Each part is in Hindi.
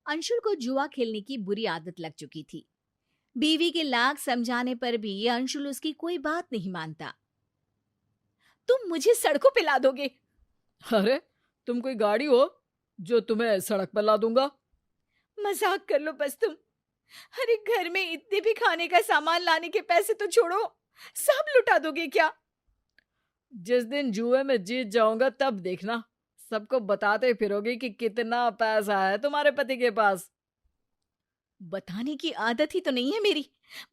अंशुल को जुआ खेलने की बुरी आदत लग चुकी थी। बीवी के लाख समझाने पर भी अंशुल उसकी कोई बात नहीं मानता। तुम मुझे सड़कों पे ला दोगे? अरे, तुम कोई गाड़ी हो जो तुम्हें सड़क पर ला दूंगा? मजाक कर लो बस तुम। अरे घर में इतने भी खाने का सामान लाने के पैसे तो छोड़ो, सब लुटा दोगे क्या? जिस दिन जुए में जीत जाऊंगा तब देखना, सबको बताते फिरोगे कि कितना पैसा है तुम्हारे पति के पास। बताने की आदत ही तो नहीं है मेरी,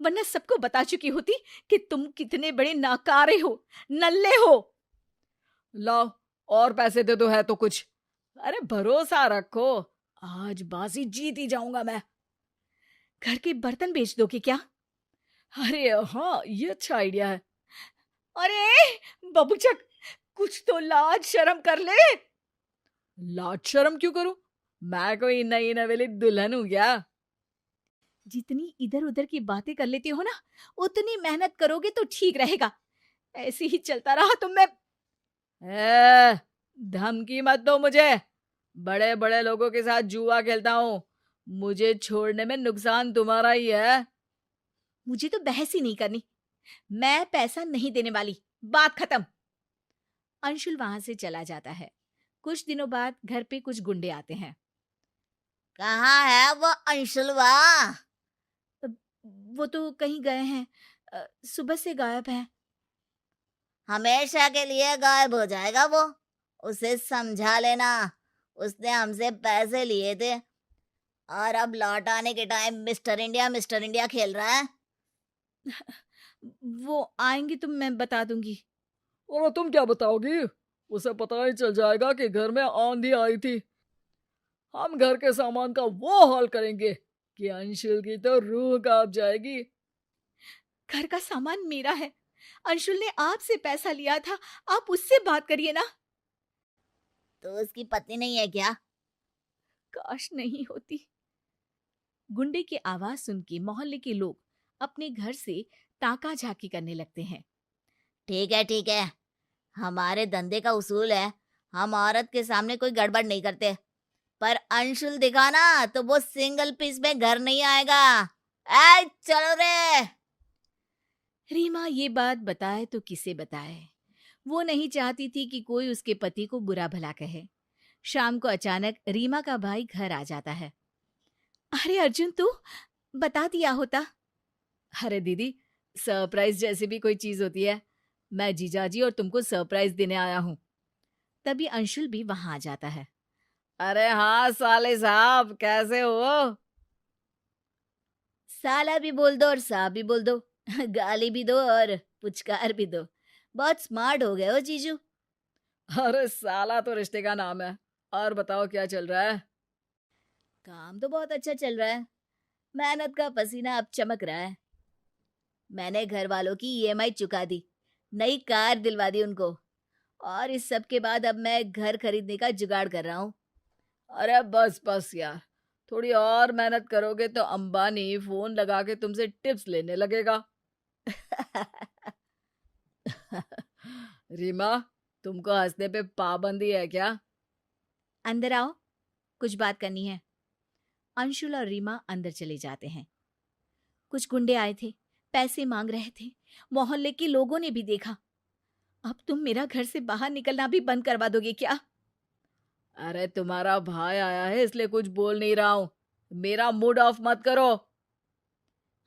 वरना सबको बता चुकी होती कि तुम कितने बड़े नाकारे हो, नल्ले हो। लाओ, और पैसे दे दो है तो कुछ। अरे भरोसा रखो, आज बाजी जीत ही जाऊंगा मैं। घर के बर्तन बेच दोगे क्या? अरे हाँ, ये अच्छा आइडिया है। अरे बबूचक, कुछ तो लाज शर्म कर ले। लाज शर्म क्यों करूं? मैं कोई नई नवेली दुल्हन हूं क्या? जितनी इधर उधर की बातें कर लेती हो ना, उतनी मेहनत करोगे तो ठीक रहेगा। ऐसे ही चलता रहा तो मैं। ए, धमकी मत दो मुझे। बड़े बड़े लोगों के साथ जुआ खेलता हूँ, मुझे छोड़ने में नुकसान तुम्हारा ही है। मुझे तो बहस ही नहीं करनी, मैं पैसा नहीं देने वाली, बात खत्म। अंशुल वहां से चला जाता है। कुछ दिनों बाद घर पे कुछ गुंडे आते हैं। कहाँ है वो अंशुलवा? अ, वो तो कहीं गए हैं, सुबह से गायब है। हमेशा के लिए गायब हो जाएगा वो। उसे समझा लेना, उसने हमसे पैसे लिए थे और अब लौट आने के टाइम मिस्टर इंडिया खेल रहा है। वो आएंगे तो मैं बता दूंगी। और तुम क्या बताओगी? उसे पता ही चल जाएगा कि घर में आंधी आई थी। हम घर के सामान का वो हाल करेंगे कि अंशुल की तो रूह कांप जाएगी। घर का सामान मेरा है, अंशुल ने आपसे पैसा लिया था, आप उससे बात करिए ना। तो उसकी पत्नी नहीं है क्या? काश नहीं होती। गुंडे की आवाज सुन के मोहल्ले के लोग अपने घर से ताका झाकी करने लगते हैं। ठीक है, हमारे धंधे का उसूल है, हम औरत के सामने कोई गड़बड़ नहीं करते। पर अंशुल दिखा ना तो वो सिंगल पीस में घर नहीं आएगा। ए चलो रे। रीमा ये बात बताए तो किसे बताए। वो नहीं चाहती थी कि कोई उसके पति को बुरा भला कहे। शाम को अचानक रीमा का भाई घर आ जाता है। अरे अर्जुन, तू बता दिया होता। अरे दीदी, सरप्राइज जैसी भी कोई चीज होती है, मैं जीजाजी और तुमको सरप्राइज देने आया हूँ। तभी अंशुल भी वहां आ जाता है। अरे हाँ साले साहब, कैसे हो? साला भी बोल दो और साहब भी बोल दो। गाली भी दो और पुचकार भी दो। बहुत स्मार्ट हो गए हो जीजू। अरे साला तो रिश्ते का नाम है। और बताओ क्या चल रहा है? काम तो बहुत अच्छा चल रहा है, मेहनत का पसीना अब चमक रहा है। मैंने घर वालों की ईएमआई चुका दी, नई कार दिलवा दी उनको, और इस सब के बाद अब मैं घर खरीदने का जुगाड़ कर रहा हूँ। अरे बस बस यार, थोड़ी और मेहनत करोगे तो अंबानी फोन लगा के तुमसे टिप्स लेने लगेगा। रीमा, तुमको हंसने पे पाबंदी है क्या? अंदर आओ, कुछ बात करनी है। अंशुल और रीमा अंदर चले जाते हैं। कुछ गुंडे आए थे, पैसे मांग रहे थे। मोहल्ले के लोगों ने भी देखा। अब तुम मेरा घर से बाहर निकलना भी बंद करवा दोगे क्या? अरे तुम्हारा भाई आया है इसलिए कुछ बोल नहीं रहा हूँ। मेरा मूड ऑफ मत करो।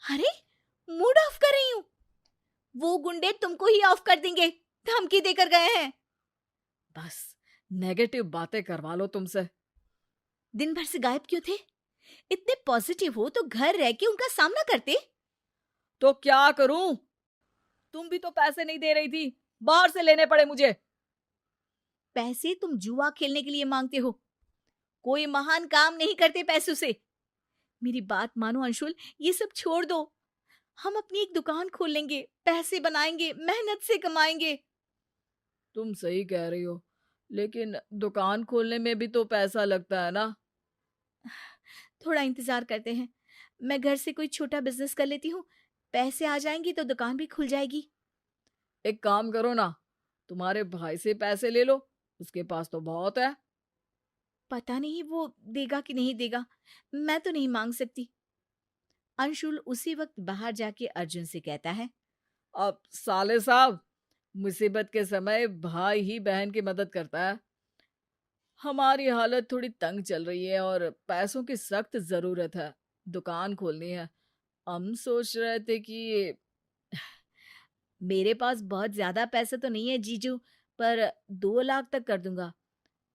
अरे मूड ऑफ कर रही हूं? वो गुंडे तुमको ही ऑफ कर देंगे, धमकी देकर गए हैं। बस नेगेटिव बातें करवा लो तुमसे। दिन भर से गायब क्यों थे? इतने पॉजिटिव हो तो घर रह के उनका सामना करते। तो क्या करूं? तुम भी तो पैसे नहीं दे रही थी, बाहर से लेने पड़े मुझे। पैसे तुम जुआ खेलने के लिए मांगते हो, कोई महान काम नहीं करते पैसों से। मेरी बात मानो अंशुल, ये सब छोड़ दो। हम अपनी एक दुकान खोल लेंगे, पैसे बनाएंगे, मेहनत से कमाएंगे। तुम सही कह रही हो, लेकिन दुकान खोलने में भी तो पैसा लगता है ना। थोड़ा इंतजार करते हैं, मैं घर से कोई छोटा बिजनेस कर लेती हूँ। पैसे आ जाएंगे तो दुकान भी खुल जाएगी। एक काम करो ना, तुम्हारे भाई से पैसे ले लो, उसके पास तो बहुत है। पता नहीं वो देगा कि नहीं देगा, मैं तो नहीं मांग सकती। अंशुल उसी वक्त बाहर जाके अर्जुन से कहता है, अब साले साहब, मुसीबत के समय भाई ही बहन की मदद करता है। हमारी हालत थोड़ी तंग चल रही है और पैसों की सख्त जरूरत है। दुकान खोलनी है। हम सोच रहे थे कि मेरे पास बहुत ज्यादा पैसे तो नहीं है जीजू, पर 2 लाख तक कर दूंगा,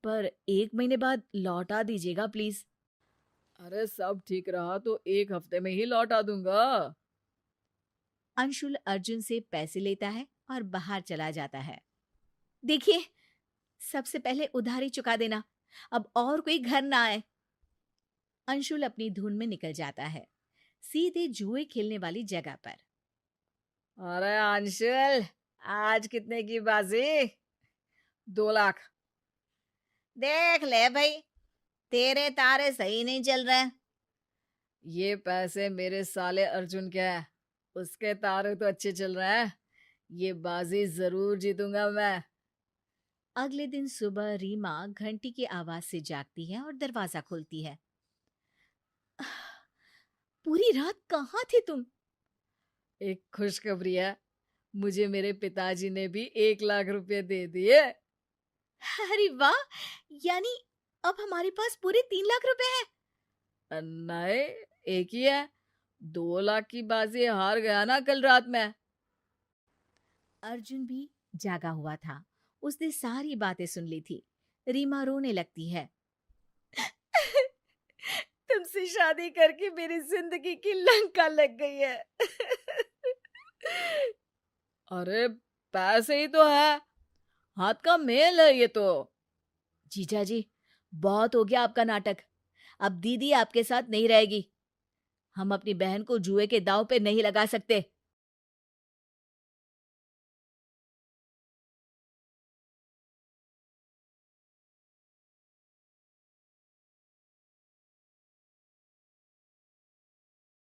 पर 1 महीने बाद लौटा दीजिएगा प्लीज। अरे सब ठीक रहा तो 1 हफ्ते में ही लौटा दूंगा। अंशुल अर्जुन से पैसे लेता है और बाहर चला जाता है। देखिए, सबसे पहले उधारी चुका देना, अब और कोई घर ना आए। अंशुल अपनी धुन में निकल जाता है, सीधे जुए खेलने वाली जगह पर। अरे अंशुल, आज कितने की बाजी? 2 लाख। देख ले भाई, तेरे तारे सही नहीं चल रहे। ये पैसे मेरे साले अर्जुन के हैं। उसके तारे तो अच्छे चल रहे हैं। ये बाजी जरूर जीतूंगा मैं। अगले दिन सुबह रीमा घंटी की आवाज से जागती है और दरवाजा खोलती है। पूरी रात कहाँ थे तुम? एक खुशखबरी है। मुझे मेरे पिताजी ने भी 1 लाख रुपए दे दिए। अरे वाह, यानी अब हमारे पास पूरे 3 लाख रुपए हैं। नहीं, एक ही है। 2 लाख की बाजी हार गया ना कल रात में। अर्जुन भी जागा हुआ था, उसने सारी बातें सुन ली थी। रीमा रोने लगती है। तुमसे शादी करके मेरी जिंदगी की लंका लग गई है। अरे पैसे ही तो है, हाथ का मेल है ये तो। जीजा जी, बहुत हो गया आपका नाटक। अब दीदी आपके साथ नहीं रहेगी। हम अपनी बहन को जुए के दांव पे नहीं लगा सकते।